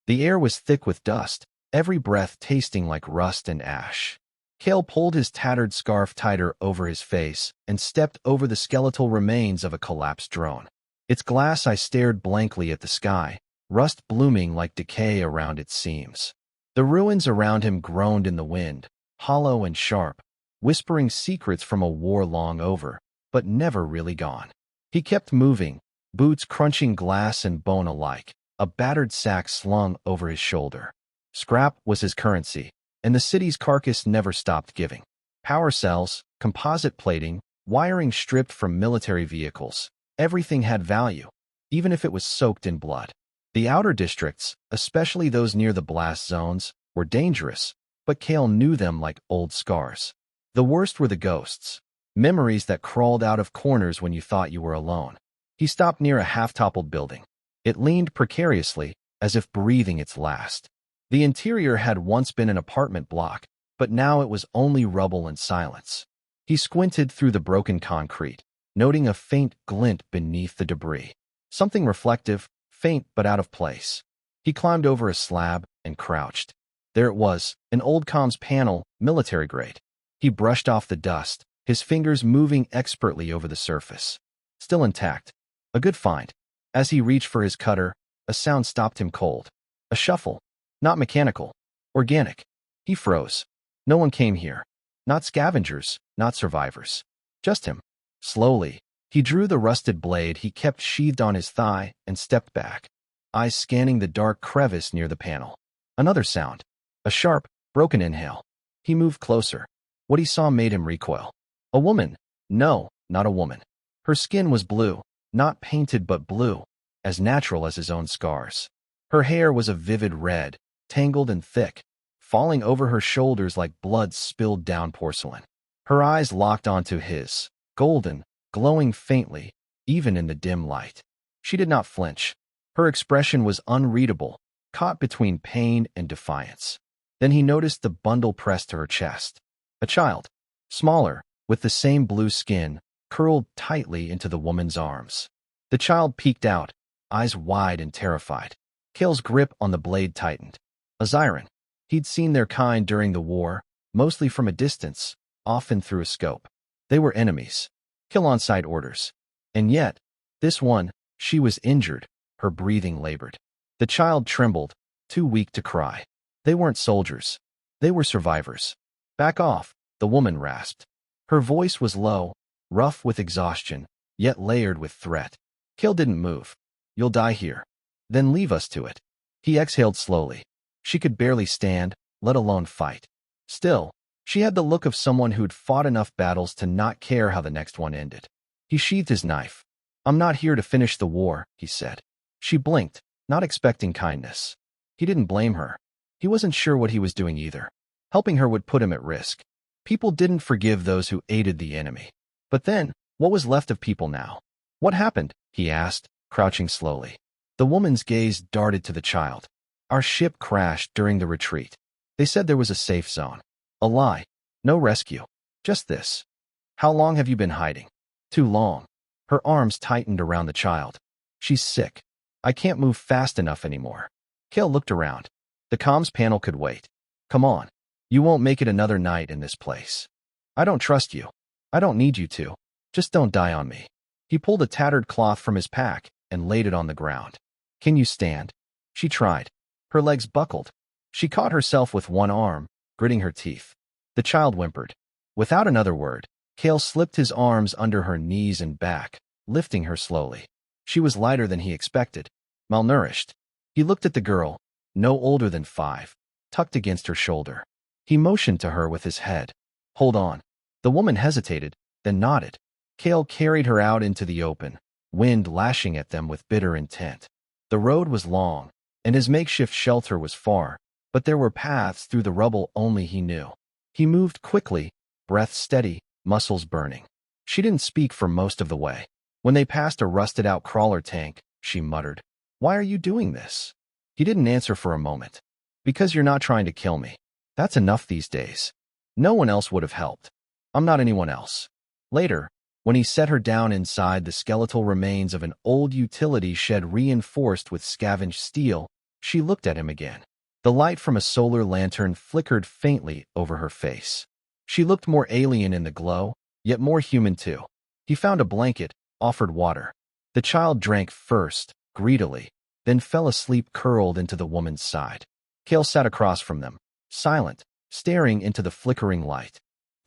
The air was thick with dust, every breath tasting like rust and ash. Cale pulled his tattered scarf tighter over his face and stepped over the skeletal remains of a collapsed drone. Its glass eye stared blankly at the sky, rust blooming like decay around its seams. The ruins around him groaned in the wind, hollow and sharp, whispering secrets from a war long over, but never really gone. He kept moving, boots crunching glass and bone alike, a battered sack slung over his shoulder. Scrap was his currency, and the city's carcass never stopped giving. Power cells, composite plating, wiring stripped from military vehicles. Everything had value, even if it was soaked in blood. The outer districts, especially those near the blast zones, were dangerous, but Cale knew them like old scars. The worst were the ghosts, memories that crawled out of corners when you thought you were alone. He stopped near a half-toppled building. It leaned precariously, as if breathing its last. The interior had once been an apartment block, but now it was only rubble and silence. He squinted through the broken concrete, noting a faint glint beneath the debris. Something reflective, faint but out of place. He climbed over a slab and crouched. There it was, an old comms panel, military grade. He brushed off the dust, his fingers moving expertly over the surface. Still intact. A good find. As he reached for his cutter, a sound stopped him cold. A shuffle. Not mechanical. Organic. He froze. No one came here. Not scavengers, not survivors. Just him. Slowly, he drew the rusted blade he kept sheathed on his thigh and stepped back, eyes scanning the dark crevice near the panel. Another sound. A sharp, broken inhale. He moved closer. What he saw made him recoil. A woman. No, not a woman. Her skin was blue, not painted but blue, as natural as his own scars. Her hair was a vivid red, tangled and thick, falling over her shoulders like blood spilled down porcelain. Her eyes locked onto his, golden, glowing faintly, even in the dim light. She did not flinch. Her expression was unreadable, caught between pain and defiance. Then he noticed the bundle pressed to her chest. A child, smaller, with the same blue skin, curled tightly into the woman's arms. The child peeked out, eyes wide and terrified. Cale's grip on the blade tightened. A Zyran. He'd seen their kind during the war, mostly from a distance, often through a scope. They were enemies. Kill on sight orders. And yet, this one, she was injured, her breathing labored. The child trembled, too weak to cry. They weren't soldiers. They were survivors. Back off, the woman rasped. Her voice was low, rough with exhaustion, yet layered with threat. Cale didn't move. You'll die here. Then leave us to it. He exhaled slowly. She could barely stand, let alone fight. Still, she had the look of someone who'd fought enough battles to not care how the next one ended. He sheathed his knife. I'm not here to finish the war, he said. She blinked, not expecting kindness. He didn't blame her. He wasn't sure what he was doing either. Helping her would put him at risk. People didn't forgive those who aided the enemy. But then, what was left of people now? What happened? He asked, crouching slowly. The woman's gaze darted to the child. Our ship crashed during the retreat. They said there was a safe zone. A lie. No rescue. Just this. How long have you been hiding? Too long. Her arms tightened around the child. She's sick. I can't move fast enough anymore. Cale looked around. The comms panel could wait. Come on. You won't make it another night in this place. I don't trust you. I don't need you to. Just don't die on me. He pulled a tattered cloth from his pack and laid it on the ground. Can you stand? She tried. Her legs buckled. She caught herself with one arm, gritting her teeth. The child whimpered. Without another word, Cale slipped his arms under her knees and back, lifting her slowly. She was lighter than he expected, malnourished. He looked at the girl, no older than 5, tucked against her shoulder. He motioned to her with his head. Hold on. The woman hesitated, then nodded. Cale carried her out into the open, wind lashing at them with bitter intent. The road was long, and his makeshift shelter was far, but there were paths through the rubble only he knew. He moved quickly, breath steady, muscles burning. She didn't speak for most of the way. When they passed a rusted-out crawler tank, she muttered, Why are you doing this? He didn't answer for a moment. Because you're not trying to kill me. That's enough these days. No one else would have helped. I'm not anyone else. Later, when he set her down inside the skeletal remains of an old utility shed reinforced with scavenged steel, She looked at him again. The light from a solar lantern flickered faintly over her face. She looked more alien in the glow, yet more human too. He found a blanket, offered water. The child drank first, greedily, then fell asleep curled into the woman's side. Cale sat across from them, silent, staring into the flickering light.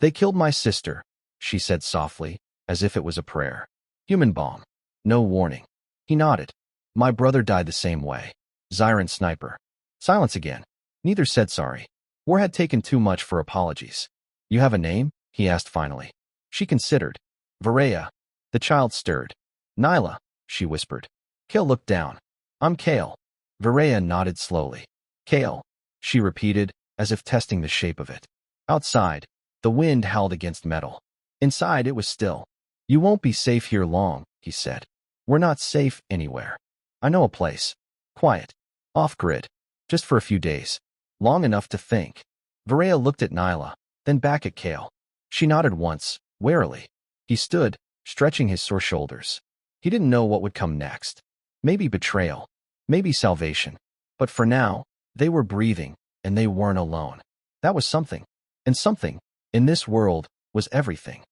"They killed my sister," she said softly, as if it was a prayer. "Human bomb. No warning." He nodded. "My brother died the same way. Zyron sniper." Silence again. Neither said sorry. War had taken too much for apologies. "You have a name?" he asked finally. She considered. "Varaya." The child stirred. "Nyla," she whispered. Cale looked down. "I'm Cale." Varaya nodded slowly. "Cale," she repeated, as if testing the shape of it. Outside, the wind howled against metal. Inside, it was still. "You won't be safe here long," he said. "We're not safe anywhere. I know a place. Quiet. Off-grid. Just for a few days. Long enough to think." Varaya looked at Nyla, then back at Cale. She nodded once, warily. He stood, stretching his sore shoulders. He didn't know what would come next. Maybe betrayal. Maybe salvation. But for now, they were breathing, and they weren't alone. That was something. And something, in this world, was everything.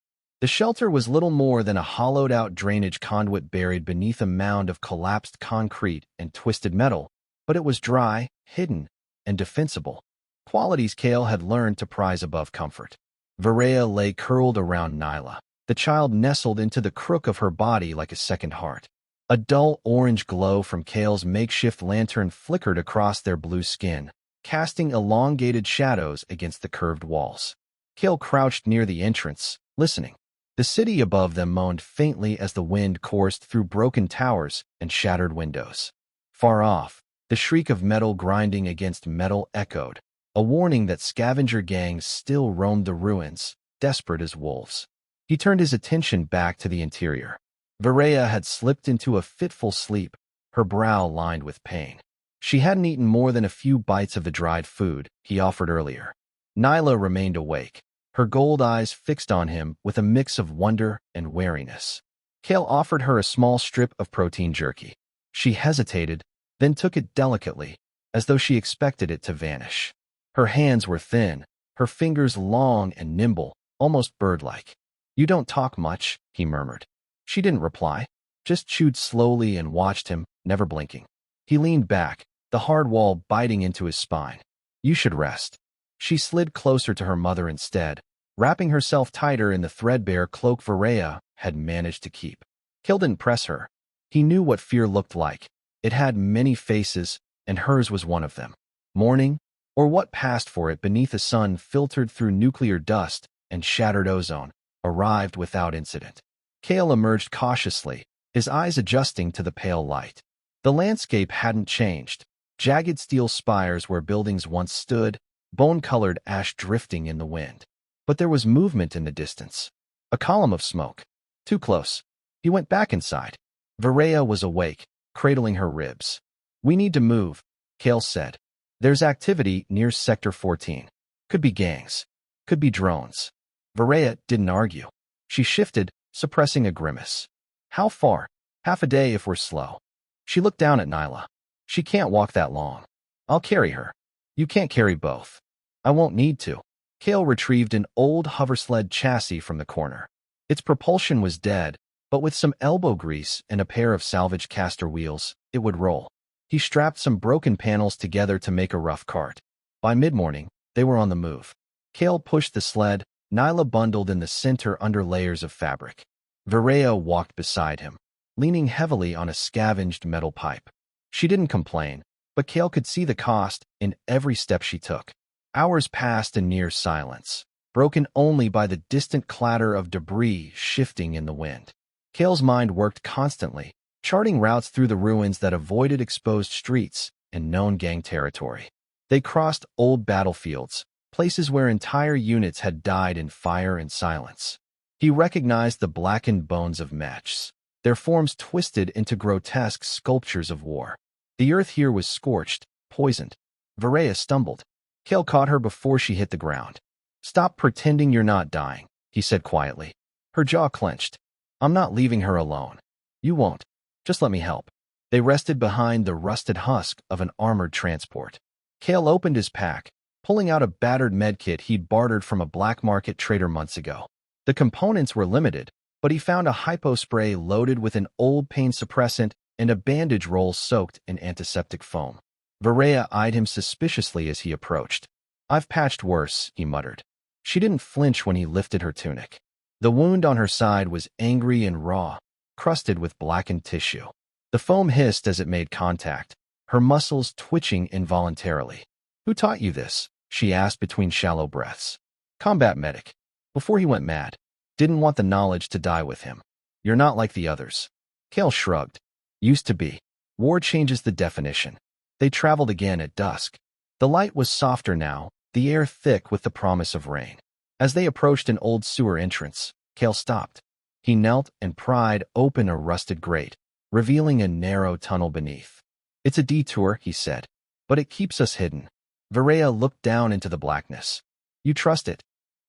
The shelter was little more than a hollowed-out drainage conduit buried beneath a mound of collapsed concrete and twisted metal, but it was dry, hidden, and defensible. Qualities Cale had learned to prize above comfort. Varaya lay curled around Nyla. The child nestled into the crook of her body like a second heart. A dull orange glow from Cale's makeshift lantern flickered across their blue skin, casting elongated shadows against the curved walls. Cale crouched near the entrance, listening. The city above them moaned faintly as the wind coursed through broken towers and shattered windows. Far off, the shriek of metal grinding against metal echoed, a warning that scavenger gangs still roamed the ruins, desperate as wolves. He turned his attention back to the interior. Varaya had slipped into a fitful sleep, her brow lined with pain. She hadn't eaten more than a few bites of the dried food he offered earlier. Nyla remained awake, her gold eyes fixed on him with a mix of wonder and wariness. Cale offered her a small strip of protein jerky. She hesitated, then took it delicately, as though she expected it to vanish. Her hands were thin, her fingers long and nimble, almost bird-like. "You don't talk much," he murmured. She didn't reply, just chewed slowly and watched him, never blinking. He leaned back, the hard wall biting into his spine. "You should rest." She slid closer to her mother instead, wrapping herself tighter in the threadbare cloak Varaya had managed to keep. Cale didn't press her. He knew what fear looked like. It had many faces, and hers was one of them. Mourning, or what passed for it beneath a sun filtered through nuclear dust and shattered ozone, arrived without incident. Cale emerged cautiously, his eyes adjusting to the pale light. The landscape hadn't changed. Jagged steel spires where buildings once stood, bone-colored ash drifting in the wind. But there was movement in the distance. A column of smoke. Too close. He went back inside. Varaya was awake, cradling her ribs. "We need to move," Cale said. "There's activity near Sector 14. Could be gangs. Could be drones." Varaya didn't argue. She shifted, suppressing a grimace. "How far?" "Half a day if we're slow." She looked down at Nyla. "She can't walk that long. I'll carry her." "You can't carry both." "I won't need to." Cale retrieved an old hoversled chassis from the corner. Its propulsion was dead, but with some elbow grease and a pair of salvaged caster wheels, it would roll. He strapped some broken panels together to make a rough cart. By mid-morning, they were on the move. Cale pushed the sled, Nyla bundled in the center under layers of fabric. Varaya walked beside him, leaning heavily on a scavenged metal pipe. She didn't complain, but Cale could see the cost in every step she took. Hours passed in near silence, broken only by the distant clatter of debris shifting in the wind. Cale's mind worked constantly, charting routes through the ruins that avoided exposed streets and known gang territory. They crossed old battlefields, places where entire units had died in fire and silence. He recognized the blackened bones of mechs, their forms twisted into grotesque sculptures of war. The earth here was scorched, poisoned. Varaya stumbled. Cale caught her before she hit the ground. "Stop pretending you're not dying," he said quietly. Her jaw clenched. "I'm not leaving her alone." "You won't. Just let me help." They rested behind the rusted husk of an armored transport. Cale opened his pack, pulling out a battered medkit he'd bartered from a black market trader months ago. The components were limited, but he found a hypo spray loaded with an old pain suppressant and a bandage roll soaked in antiseptic foam. Varela eyed him suspiciously as he approached. "I've patched worse," he muttered. She didn't flinch when he lifted her tunic. The wound on her side was angry and raw, crusted with blackened tissue. The foam hissed as it made contact, her muscles twitching involuntarily. "Who taught you this?" she asked between shallow breaths. "Combat medic." Before he went mad. Didn't want the knowledge to die with him. "You're not like the others." Cale shrugged. "Used to be. War changes the definition." They traveled again at dusk. The light was softer now, the air thick with the promise of rain. As they approached an old sewer entrance, Cale stopped. He knelt and pried open a rusted grate, revealing a narrow tunnel beneath. "It's a detour," he said, "but it keeps us hidden." Varela looked down into the blackness. "You trust it?"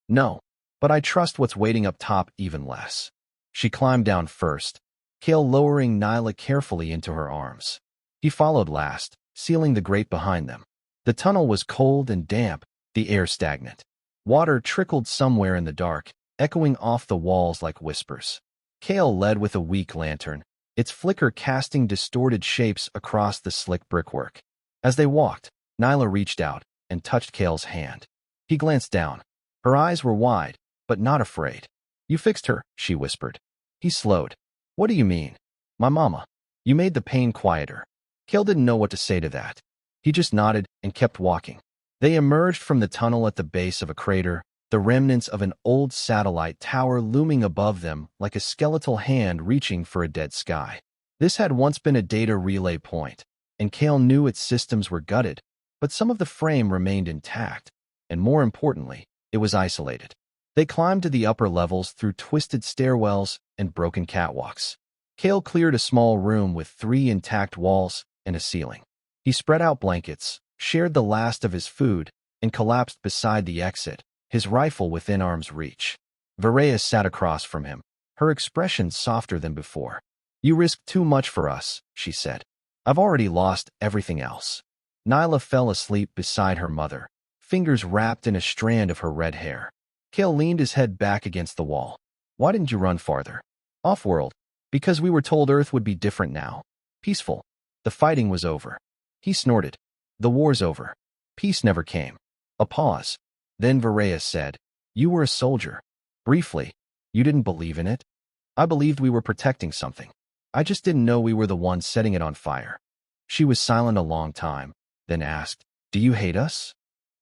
"No, but I trust what's waiting up top even less." She climbed down first, Cale lowering Nyla carefully into her arms. He followed last, sealing the grate behind them. The tunnel was cold and damp, the air stagnant. Water trickled somewhere in the dark, echoing off the walls like whispers. Cale led with a weak lantern, its flicker casting distorted shapes across the slick brickwork. As they walked, Nyla reached out and touched Cale's hand. He glanced down. Her eyes were wide, but not afraid. "You fixed her," she whispered. He slowed. "What do you mean?" "My mama. You made the pain quieter." Cale didn't know what to say to that. He just nodded and kept walking. They emerged from the tunnel at the base of a crater, the remnants of an old satellite tower looming above them like a skeletal hand reaching for a dead sky. This had once been a data relay point, and Cale knew its systems were gutted, but some of the frame remained intact, and more importantly, it was isolated. They climbed to the upper levels through twisted stairwells and broken catwalks. Cale cleared a small room with 3 intact walls and a ceiling. He spread out blankets, shared the last of his food, and collapsed beside the exit, his rifle within arm's reach. Varela sat across from him, her expression softer than before. "You risk too much for us," she said. "I've already lost everything else." Nyla fell asleep beside her mother, fingers wrapped in a strand of her red hair. Cale leaned his head back against the wall. "Why didn't you run farther?" "Off-world. Because we were told Earth would be different now. Peaceful. The fighting was over." He snorted. "The war's over. Peace never came." A pause. Then Varela said, "You were a soldier. Briefly. You didn't believe in it?" "I believed we were protecting something. I just didn't know we were the ones setting it on fire." She was silent a long time, then asked, "Do you hate us?"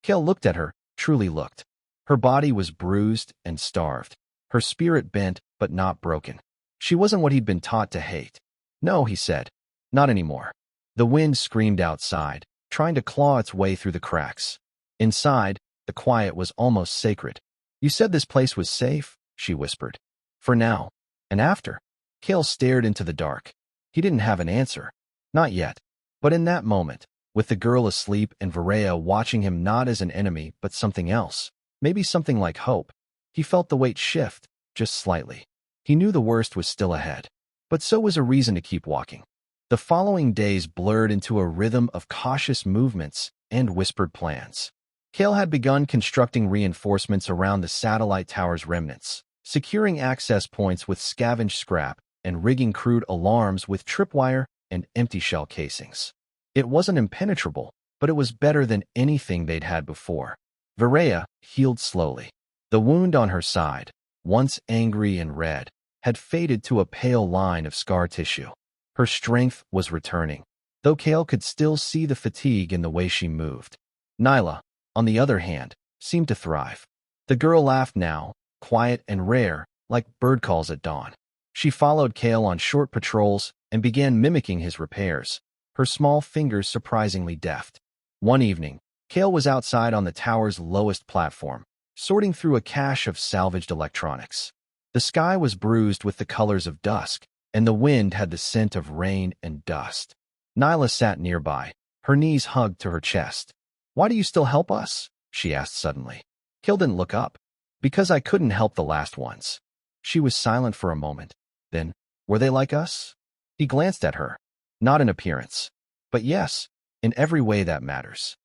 Cale looked at her, truly looked. Her body was bruised and starved, her spirit bent but not broken. She wasn't what he'd been taught to hate. "No," he said. "Not anymore." The wind screamed outside, trying to claw its way through the cracks. Inside, the quiet was almost sacred. "You said this place was safe," she whispered. "For now. And after?" Cale stared into the dark. He didn't have an answer. Not yet. But in that moment, with the girl asleep and Varela watching him not as an enemy but something else, maybe something like hope, he felt the weight shift, just slightly. He knew the worst was still ahead. But so was a reason to keep walking. The following days blurred into a rhythm of cautious movements and whispered plans. Cale had begun constructing reinforcements around the satellite tower's remnants, securing access points with scavenged scrap and rigging crude alarms with tripwire and empty shell casings. It wasn't impenetrable, but it was better than anything they'd had before. Varela healed slowly. The wound on her side, once angry and red, had faded to a pale line of scar tissue. Her strength was returning, though Cale could still see the fatigue in the way she moved. Nyla, on the other hand, seemed to thrive. The girl laughed now, quiet and rare, like bird calls at dawn. She followed Cale on short patrols and began mimicking his repairs, her small fingers surprisingly deft. One evening, Cale was outside on the tower's lowest platform, sorting through a cache of salvaged electronics. The sky was bruised with the colors of dusk, and the wind had the scent of rain and dust. Nyla sat nearby, her knees hugged to her chest. "Why do you still help us?" she asked suddenly. Cale didn't look up. "Because I couldn't help the last ones." She was silent for a moment. Then, "Were they like us?" He glanced at her. Not in appearance. But yes, in every way that matters.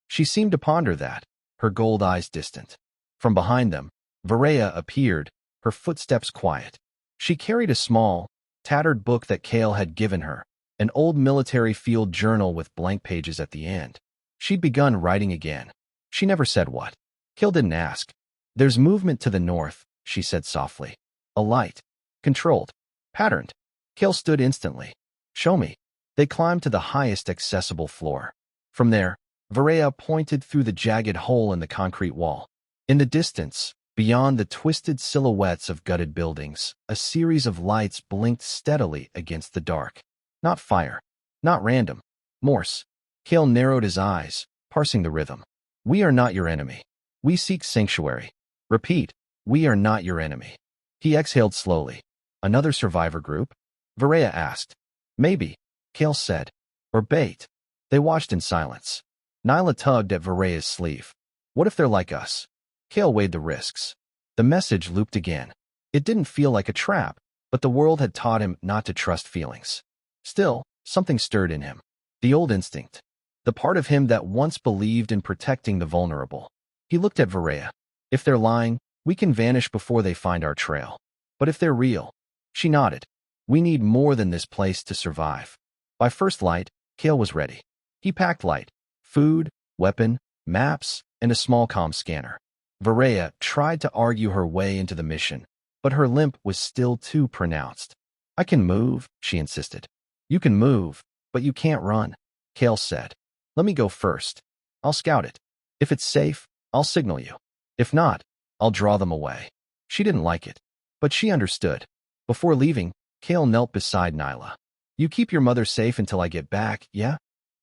She seemed to ponder that, her gold eyes distant. From behind them, Varaya appeared, her footsteps quiet. She carried a small, tattered book that Kale had given her, an old military field journal with blank pages at the end. She'd begun writing again. She never said what. Kale didn't ask. There's movement to the north, she said softly. A light. Controlled. Patterned. Kale stood instantly. Show me. They climbed to the highest accessible floor. From there, Varaya pointed through the jagged hole in the concrete wall. In the distance, beyond the twisted silhouettes of gutted buildings, a series of lights blinked steadily against the dark. Not fire. Not random. Morse. Kale narrowed his eyes, parsing the rhythm. We are not your enemy. We seek sanctuary. Repeat, we are not your enemy. He exhaled slowly. Another survivor group? Varaya asked. Maybe, Kale said. Or bait. They watched in silence. Nyla tugged at Varaya's sleeve. What if they're like us? Kale weighed the risks. The message looped again. It didn't feel like a trap, but the world had taught him not to trust feelings. Still, something stirred in him. The old instinct. The part of him that once believed in protecting the vulnerable. He looked at Varaya. If they're lying, we can vanish before they find our trail. But if they're real, she nodded. We need more than this place to survive. By first light, Kale was ready. He packed light, food, weapon, maps, and a small comm scanner. Varaya tried to argue her way into the mission, but her limp was still too pronounced. I can move, she insisted. You can move, but you can't run, Kale said. Let me go first. I'll scout it. If it's safe, I'll signal you. If not, I'll draw them away. She didn't like it, but she understood. Before leaving, Kale knelt beside Nyla. You keep your mother safe until I get back, yeah?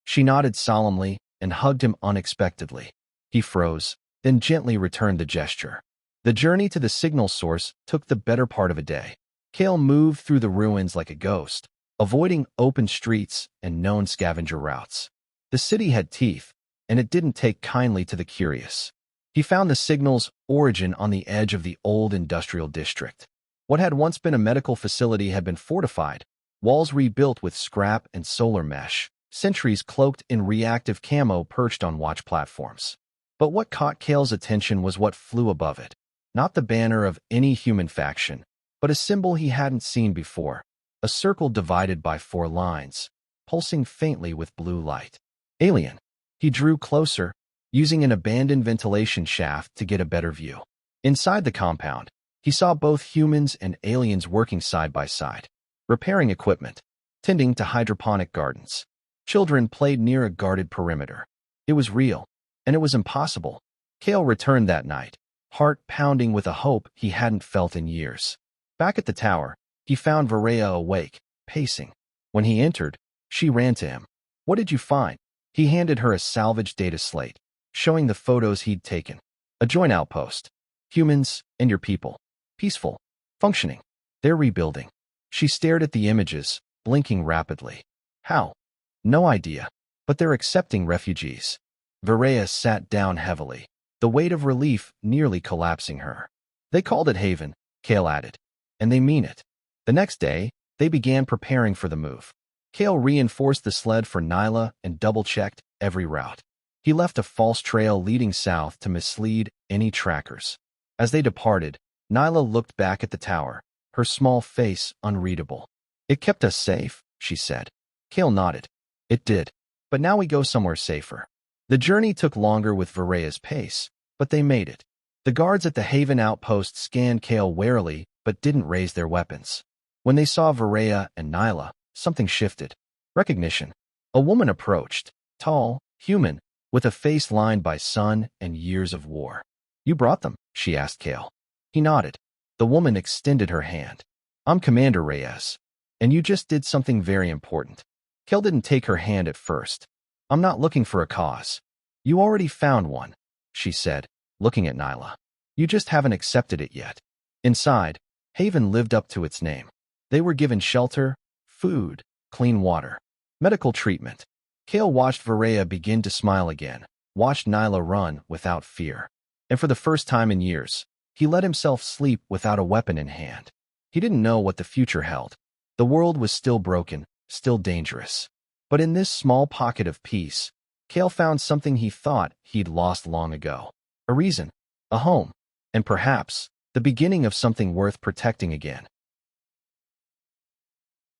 She nodded solemnly and hugged him unexpectedly. He froze, then gently returned the gesture. The journey to the signal source took the better part of a day. Kale moved through the ruins like a ghost, avoiding open streets and known scavenger routes. The city had teeth, and it didn't take kindly to the curious. He found the signal's origin on the edge of the old industrial district. What had once been a medical facility had been fortified, walls rebuilt with scrap and solar mesh, sentries cloaked in reactive camo perched on watch platforms. But what caught Kale's attention was what flew above it. Not the banner of any human faction, but a symbol he hadn't seen before, a circle divided by 4 lines, pulsing faintly with blue light. Alien. He drew closer, using an abandoned ventilation shaft to get a better view. Inside the compound, he saw both humans and aliens working side by side, repairing equipment, tending to hydroponic gardens. Children played near a guarded perimeter. It was real, and it was impossible. Kale returned that night, heart pounding with a hope he hadn't felt in years. Back at the tower, he found Varaya awake, pacing. When he entered, she ran to him. What did you find? He handed her a salvaged data slate, showing the photos he'd taken. A joint outpost. Humans and your people. Peaceful. Functioning. They're rebuilding. She stared at the images, blinking rapidly. How? No idea. But they're accepting refugees. Varaya sat down heavily, the weight of relief nearly collapsing her. They called it Haven, Kale added. And they mean it. The next day, they began preparing for the move. Kale reinforced the sled for Nyla and double-checked every route. He left a false trail leading south to mislead any trackers. As they departed, Nyla looked back at the tower, her small face unreadable. It kept us safe, she said. Kale nodded. It did. But now we go somewhere safer. The journey took longer with Varaya's pace, but they made it. The guards at the Haven outpost scanned Kale warily, but didn't raise their weapons. When they saw Varaya and Nyla, something shifted. Recognition. A woman approached, tall, human, with a face lined by sun and years of war. You brought them, she asked Kale. He nodded. The woman extended her hand. I'm Commander Reyes, and you just did something very important. Kale didn't take her hand at first. I'm not looking for a cause. You already found one, she said, looking at Nyla. You just haven't accepted it yet. Inside, Haven lived up to its name. They were given shelter, food, clean water, medical treatment. Kale watched Varaya begin to smile again, watched Nyla run without fear. And for the first time in years, he let himself sleep without a weapon in hand. He didn't know what the future held. The world was still broken, still dangerous. But in this small pocket of peace, Cale found something he thought he'd lost long ago. A reason, a home, and perhaps the beginning of something worth protecting again.